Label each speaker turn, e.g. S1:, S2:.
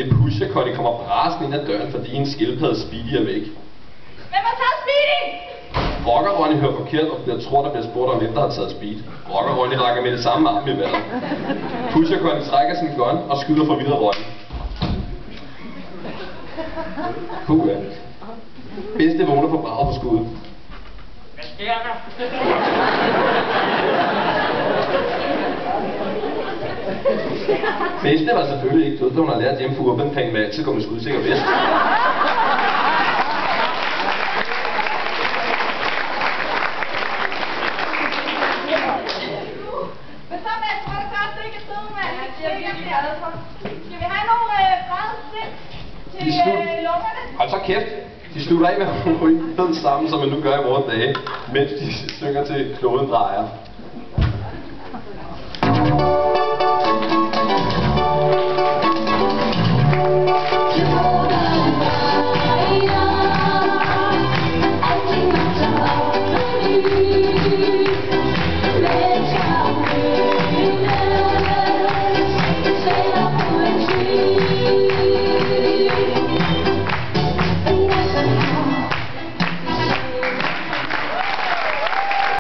S1: Det pusher Connie kommer brasen ind ad døren, fordi en skildpadde Speedy er væk.
S2: Hvem har taget Speedy?
S1: Rocker Ronny hører forkert, og jeg tror, der bliver spurgt om hvem der har taget Speed. Rocker Ronny rækker med det samme arm i vejret. Pusher Connie trækker sin gun og skyder forvirret Ronny. Puha. Bedste vågner på braget på skuddet.
S3: Hvad sker der?
S1: Bedste var selvfølgelig ikke død, da hun har lært hjemme for urbanpenge med altid gå med skudsikker vest.
S2: Men så med, tror du godt, det ikke er søde, mand? Det er virkelig glad for. Skal vi have nogle brædspil til lungerne?
S1: Hold så kæft. De slutter af med at ryge fed sammen, som man nu gør i vores dage, mens de synger til kloden drejer.